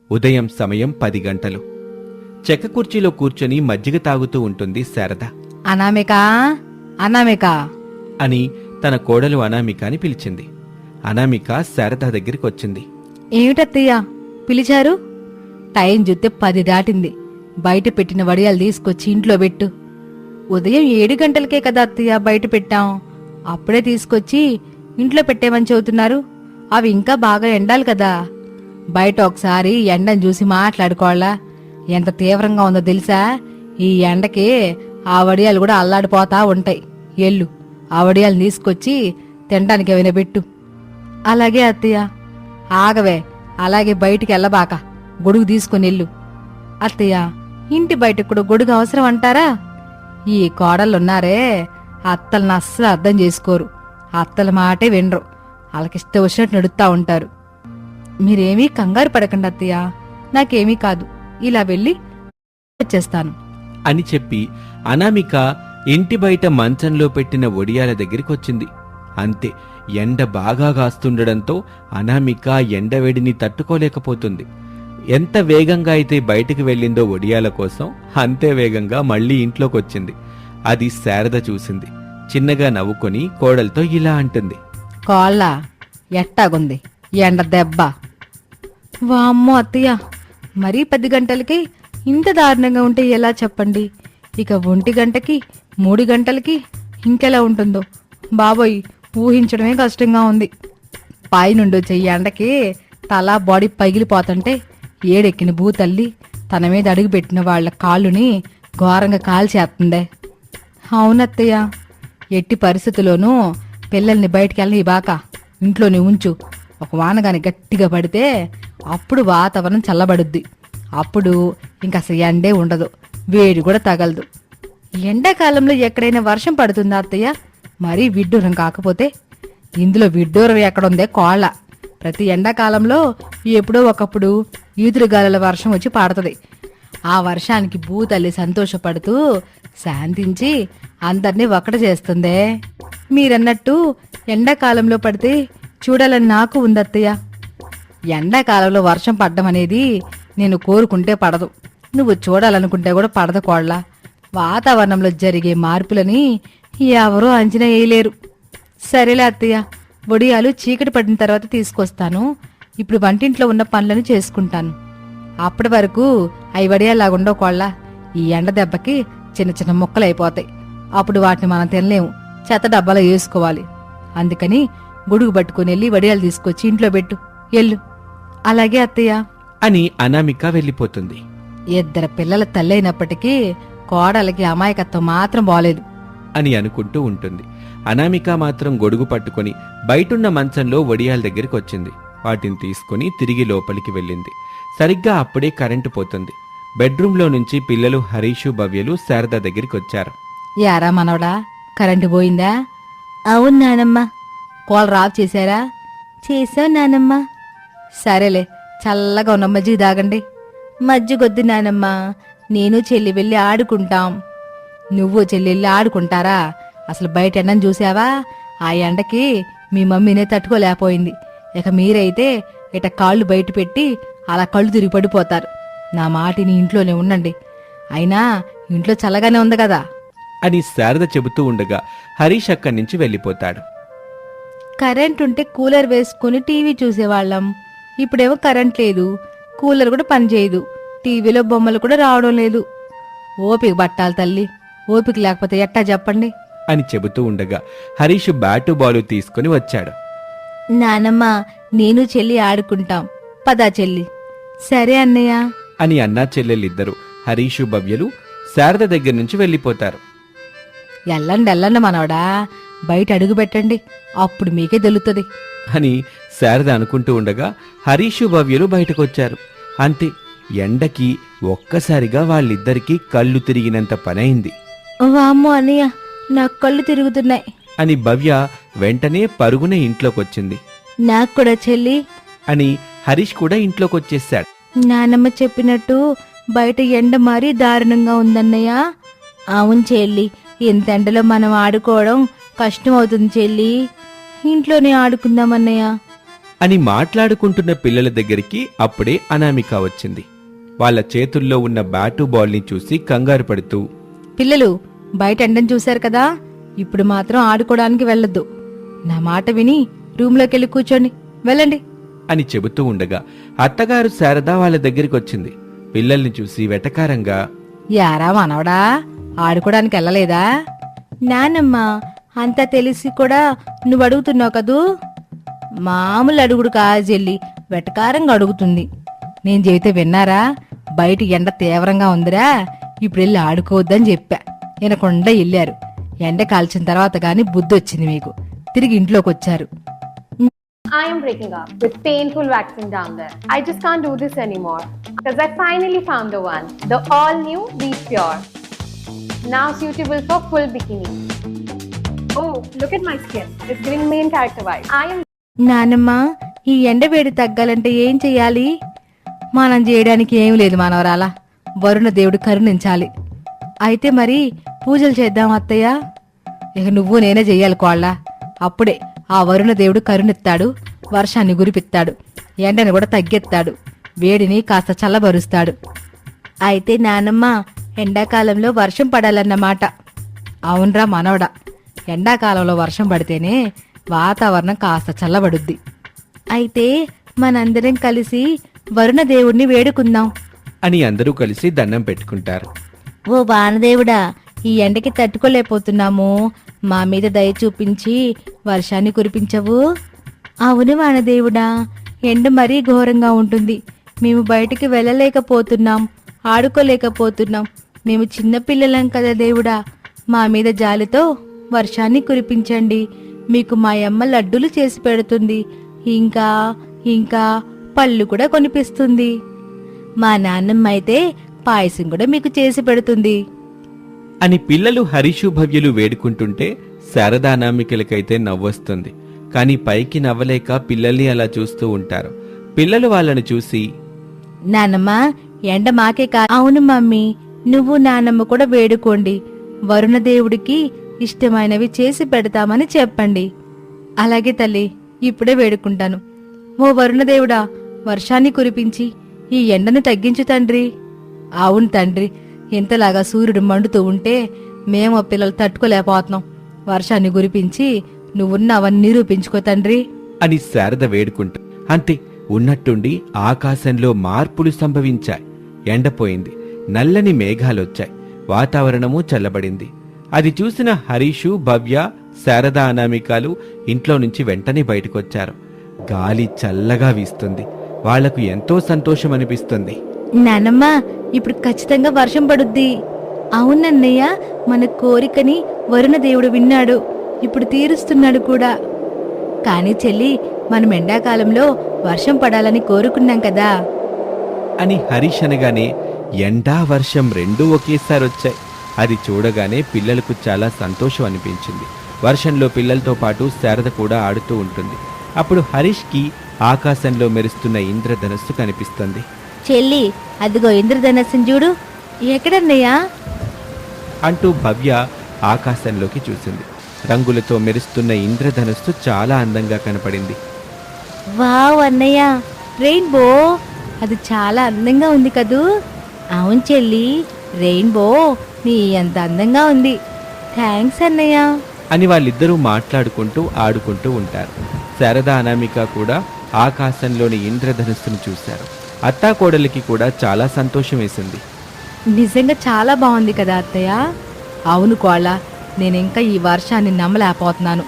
ఉదయం సమయం 10 గంటలు. చెక్క కుర్చీలో కూర్చొని మజ్జిగ తాగుతూ ఉంటుంది శారద. అనామికా, అనామికా అని తన కోడలు అనామికాని పిలిచింది. అనామిక శారద దగ్గరికి వచ్చింది. ఏమిటత్తయ్యా పిలిచారు? టైం చూస్తే 10 దాటింది. బయట పెట్టిన వడియాలు తీసుకొచ్చి ఇంట్లో పెట్టు. ఉదయం 7 గంటలకే కదా అత్తయ్య బయట పెట్టాం. అప్పుడే తీసుకొచ్చి ఇంట్లో పెట్టేమని చెబుతున్నారు. అవి ఇంకా బాగా ఎండాలి కదా. బయట ఒకసారి ఎండను చూసి మాట్లాడుకోవాలా? ఎంత తీవ్రంగా ఉందో తెలుసా? ఈ ఎండకి ఆ వడియాలు కూడా అల్లాడిపోతా ఉంటాయి. ఎల్లు, ఆ వడియాలు తీసుకొచ్చి తినడానికి ఏమైనా పెట్టు. అలాగే అత్తయ్య. ఆగవే, అలాగే బయటికి వెళ్ళబాక, గొడుగు తీసుకుని వెళ్ళు. అత్తయ్య, ఇంటి బయటకు కూడా గొడుగు అవసరం అంటారా? ఈ కోడళ్ళున్నారే, అత్తలను అస్సలు అర్థం చేసుకోరు. అత్తల మాటే వినరు. వాళ్ళకిష్టం వచ్చినట్టు నడుస్తా ఉంటారు. మీరేమీ కంగారు పడకండి అత్తయ్య, నాకేమీ కాదు. ఇలా వెళ్ళి వచ్చేస్తాను అని చెప్పి అనామిక ఇంటి బయట మంచంలో పెట్టిన ఒడియాల దగ్గరికొచ్చింది. అంతే, ఎండ బాగా కాస్తుండడంతో అనామిక ఎండవేడిని తట్టుకోలేకపోతుంది. ఎంత వేగంగా అయితే బయటికి వెళ్ళిందో ఒడియాల కోసం, అంతే వేగంగా మళ్లీ ఇంట్లోకొచ్చింది. అది శారద చూసింది. చిన్నగా నవ్వుకొని కోడలతో ఇలా అంటుంది. కోళ్ళ ఎట్టాగుంది ఎండ దెబ్బ? వామ్మో అత్తయ్య, మరీ 10 గంటలకి ఇంత దారుణంగా ఉంటే ఎలా చెప్పండి? ఇక 1 గంటకి 3 గంటలకి ఇంకెలా ఉంటుందో బాబోయ్, ఊహించడమే కష్టంగా ఉంది. పైనుండి వచ్చే ఎండకి తల బాడీ పగిలిపోతుంటే ఏడెక్కిన భూతల్లి తన మీద అడుగుపెట్టిన వాళ్ల కాళ్ళుని ఘోరంగా కాల్చేస్తుందే. అవునత్తయ్య, ఎట్టి పరిస్థితుల్లోనూ పిల్లల్ని బయటికెళ్ళని బాక ఇంట్లోనే ఉంచు. ఒక వానగాని గట్టిగా పడితే అప్పుడు వాతావరణం చల్లబడుద్ది. అప్పుడు ఇంక అసలు ఎండే ఉండదు, వేడి కూడా తగలదు. ఎండాకాలంలో ఎక్కడైనా వర్షం పడుతుందా అత్తయ్య? మరీ విడ్డూరం కాకపోతే. ఇందులో విడ్డూరం ఎక్కడుందే కోళ్ళ. ప్రతి ఎండాకాలంలో ఎప్పుడో ఒకప్పుడు ఈదురుగాలుల వర్షం వచ్చి పడుతుంది. ఆ వర్షానికి భూతల్లి సంతోషపడుతూ శాంతించి అందరినీ ఒక్కట చేస్తుందే. మీరన్నట్టు ఎండాకాలంలో పడితే చూడాలని నాకు ఉందత్తయ్య. ఎండాకాలంలో వర్షం పడ్డం అనేది నేను కోరుకుంటే పడదు, నువ్వు చూడాలనుకుంటే కూడా పడదు కోళ్ళ. వాతావరణంలో జరిగే మార్పులని ఎవరూ అంచనా వేయలేరు. సరేలే అత్తయ్య, వడియాలు చీకటి పడిన తర్వాత తీసుకొస్తాను. ఇప్పుడు వంటింట్లో ఉన్న పనులను చేసుకుంటాను. అప్పటి వరకు అవి వడియాలాగుండవు కోళ్ళ. ఈ ఎండ దెబ్బకి చిన్న చిన్న ముక్కలు అయిపోతాయి. అప్పుడు వాటిని మనం తినలేము, చెత్త డబ్బాలో వేసుకోవాలి. అందుకని గొడుగు పట్టుకుని వెళ్ళి వడియాలు తీసుకొచ్చి ఇంట్లో పెట్టు. ఎల్లు. అలాగే అత్తయ్య అని అనామిక వెళ్ళిపోతుంది. 2 పిల్లల తల్లైనప్పటికీ కోడలకి అమాయకత్వం మాత్రం బాలేదు అని అనుకుంటూ ఉంటుంది. అనామిక మాత్రం గొడుగు పట్టుకుని బయటున్న మంచంలో వడియాల దగ్గరికి వచ్చింది. వాటిని తీసుకుని తిరిగి లోపలికి వెళ్ళింది. సరిగ్గా అప్పుడే కరెంటు పోతుంది. బెడ్రూంలో నుంచి పిల్లలు హరీషు, భవ్యలు శారద దగ్గరికి వచ్చారు. యారా మనవడా, కరెంటు పోయిందా? అవును నానమ్మ. కోళ్ళు ఆఫ్ చేశారా? చేసావు నానమ్మ. సరేలే, చల్లగా ఉన్న మజ్జిగ తాగండి. మజ్జిగొద్దు నానమ్మ, నేను చెల్లి వెళ్ళి ఆడుకుంటాం. నువ్వు చెల్లి వెళ్ళి ఆడుకుంటారా? అసలు బయట ఎండని చూసావా? ఆ ఎండకి మీ మమ్మీనే తట్టుకోలేకపోయింది. ఇక మీరైతే ఇట కాళ్ళు బయట పెట్టి అలా కళ్ళు తిరిగి పడిపోతారు. నా మాటిని ఇంట్లోనే ఉండండి. అయినా ఇంట్లో చల్లగానే ఉంది కదా అని శారద చెబుతూ ఉండగా హరీష్ అక్కడి నుంచి వెళ్ళిపోతాడు. కరెంట్ ఉంటే కూలర్ వేసుకుని టీవీ చూసేవాళ్ళం. ఇప్పుడేమో కరెంట్ లేదు, కూలర్ కూడా పనిచేయదు, టీవీలో బొమ్మలు కూడా రావడం లేదు. ఓపిక పట్టాలి తల్లి, ఓపిక లేకపోతే ఎట్టా చెప్పండి అని చెబుతూ ఉండగా హరీష్ బ్యాటు బాలు తీసుకుని వచ్చాడు. నానమ్మ, నేను చెల్లి ఆడుకుంటాం, పదా చెల్లి. సరే అన్నయ్య అని అన్నా చెల్లెలిద్దరూ హరీషు, భవ్యలు శారద దగ్గర నుంచి వెళ్ళిపోతారు. ఎల్లండి మనవడా, బయట అడుగు పెట్టండి, అప్పుడు మీకే తెలుస్తుంది అని శారద అనుకుంటూ ఉండగా హరీషు, భవ్యలు బయటకొచ్చారు. అంతే, ఎండకి ఒక్కసారిగా వాళ్ళిద్దరికీ కళ్ళు తిరిగినంత పనైంది. వామ్మో అన్నయ్య, నాకు కళ్ళు తిరుగుతున్నాయి అని భవ్య వెంటనే పరుగున ఇంట్లోకొచ్చింది. నాకు కూడా చెల్లి అని హరీష్ కూడా ఇంట్లోకొచ్చేశాడు. నానమ్మ చెప్పినట్టు బయట ఎండ మరీ దారుణంగా ఉందన్నయ్య. అవును చెల్లి, ఇంత ఎండలో మనం ఆడుకోవడం కష్టం అవుతుంది చెల్లి. ఇంట్లోనే ఆడుకుందామన్నయ్య. అని మాట్లాడుకుంటున్న పిల్లల దగ్గరికి అప్పుడే అనామిక వచ్చింది. వాళ్ళ చేతుల్లో ఉన్న బ్యాటు బాల్ని చూసి కంగారు పడుతూ, పిల్లలు బయట ఎండను చూశారు కదా, ఇప్పుడు మాత్రం ఆడుకోవడానికి వెళ్ళొద్దు. నా మాట విని రూమ్లోకెళ్ళి కూర్చోండి, వెళ్ళండి అని చెబుతూ ఉండగా అత్తగారు శారద వాళ్ళ దగ్గరికొచ్చింది. పిల్లల్ని చూసి వెటకారంగా, యారా మనవడా, ఆడుకోవడానికి వెళ్ళలేదా? నానమ్మ, అంతా తెలిసి కూడా నువ్వు అడుగుతున్నావు కదూ? మామూలు అడుగుడు కాజెల్లి వెటకారంగా అడుగుతుంది. నేను చెబితే విన్నారా? బయట ఎండ తీవ్రంగా ఉందిరా, ఇప్పుడు వెళ్ళి ఆడుకోవద్దని చెప్పా. వినకుండా వెళ్ళారు. ఎండ కాల్చిన తర్వాత గాని బుద్ధి వచ్చింది మీకు. తిరిగి ఇంట్లోకి వచ్చారు. I am breaking up with painful waxing down there. I just can't do this anymore because I finally found the one, the all-new Be Pure. Now suitable for full bikini. Oh, look at my skin. It's giving main character vibe. I am నానమ్మ, ఈ ఎండ వేడి తగ్గాలంటే ఏం చెయ్యాలి? మనం చేయడానికి ఏం లేదు మనవరాల, వరుణ దేవుడు కరుణించాలి. అయితే మరి పూజలు చేద్దాం అత్తయ్య. ఇక నువ్వు నేనే చెయ్యాలి కోళ్ళ. అప్పుడే ఆ వరుణ దేవుడు కరుణిస్తాడు, వర్షాన్ని గురిపిస్తాడు, ఎండని కూడా తగ్గెత్తాడు, వేడిని కాస్త చల్లబరుస్తాడు. అయితే నానమ్మ, ఎండాకాలంలో వర్షం పడాలన్నమాట. అవునరా మనవడా, ఎండాకాలంలో వర్షం పడితేనే వాతావరణం కాస్త చల్లబడుద్ది. అయితే మనందరం కలిసి వరుణ దేవుణ్ణి వేడుకుందాం అని అందరూ కలిసి దండం పెట్టుకుంటారు. ఓ వానదేవుడా, ఈ ఎండకి తట్టుకోలేకపోతున్నాము, మా మీద దయ చూపించి వర్షాన్ని కురిపించవు. అవును వానదేవుడా, ఎండ మరీ ఘోరంగా ఉంటుంది. మేము బయటికి వెళ్ళలేకపోతున్నాం, ఆడుకోలేకపోతున్నాం. మేము చిన్నపిల్లలం కదా దేవుడా, మా మీద జాలితో వర్షాన్ని కురిపించండి. మీకు మా అమ్మ లడ్డూలు చేసి పెడుతుంది, ఇంకా ఇంకా పళ్ళు కూడా కొనిపిస్తుంది. మా నాన్నమ్మ అయితే పాయసం కూడా మీకు చేసి పెడుతుంది అని పిల్లలు హరీషు భవ్యులు వేడుకుంటుంటే శారదా అనామికలకైతే నవ్వొస్తుంది. కాని పైకి నవ్వలేక పిల్లల్ని అలా చూస్తూ ఉంటారు. పిల్లలు వాళ్ళను చూసి, నానమ్మ, ఎండ మాకే కా. అవును మమ్మీ, నువ్వు నానమ్మ కూడా వేడుకోండి. వరుణ దేవుడికి ఇష్టమైనవి చేసి పెడతామని చెప్పండి. అలాగే తల్లి, ఇప్పుడే వేడుకుంటాను. ఓ వరుణదేవుడా, వర్షాన్ని కురిపించి ఈ ఎండను తగ్గించు తండ్రి. అవును తండ్రి, ఇంతలాగా సూర్యుడు మండుతూ ఉంటే మేము పిల్లలు తట్టుకోలేకపోతున్నాం. వర్షాన్ని కురిపించి నువ్వున్నావని నిరూపించుకో తండ్రి అని శారద వేడుకుంటూ. అంతే, ఉన్నట్టుండి ఆకాశంలో మార్పులు సంభవించాయి. ఎండపోయింది, నల్లని మేఘాలొచ్చాయి, వాతావరణము చల్లబడింది. అది చూసిన హరీషు, భవ్య, శారదా అనామికాలు ఇంట్లో నుంచి వెంటనే బయటకొచ్చారు. గాలి చల్లగా వీస్తుంది. వాళ్లకు ఎంతో సంతోషం అనిపిస్తుంది. నానమ్మ, ఇప్పుడు ఖచ్చితంగా వర్షం పడుద్ది. అవునన్నయ్య, మన కోరికని వరుణ దేవుడు విన్నాడు, ఇప్పుడు తీరుస్తున్నాడు కూడా. కానీ చెల్లి, మనం ఎండాకాలంలో వర్షం పడాలని కోరుకున్నాం కదా అని హరీష్ అనగానే ఎండా వర్షం రెండూ ఒకేసారి వచ్చాయి. అది చూడగానే పిల్లలకు చాలా సంతోషం అనిపించింది. వర్షంలో పిల్లలతో పాటు శారద కూడా ఆడుతూ ఉంటుంది. అప్పుడు హరీష్కి ఆకాశంలో మెరుస్తున్న ఇంద్రధనస్సు కనిపిస్తుంది. చెల్లి, అదిగో ఇంద్రధనస్సుని చూడు. ఎక్కడన్నయ్యా అంటూ భవ్య ఆకాశంలోకి చూసింది. రంగులతో మెరుస్తున్న ఇంద్రధనస్సు చాలా అందంగా కనపడింది. వావ్ అన్నయ్య, రెయిన్బో, అది చాలా అందంగా ఉంది కదూ. అవును చెల్లి, రెయిన్బో నీ అంత అందంగా ఉంది. థ్యాంక్స్ అన్నయ్య అని వాళ్ళిద్దరూ మాట్లాడుకుంటూ ఆడుకుంటూ ఉంటారు. శారదా అనామిక కూడా ఆకాశంలోని ఇంద్రధనుస్సును చూశారు. అత్తాకోడలికి కూడా చాలా సంతోషం వేసింది. నిజంగా చాలా బాగుంది కదా అత్తయ్య. అవును కోళ్ళ, నేనింకా ఈ వర్షాన్ని నమ్మలేకపోతున్నాను.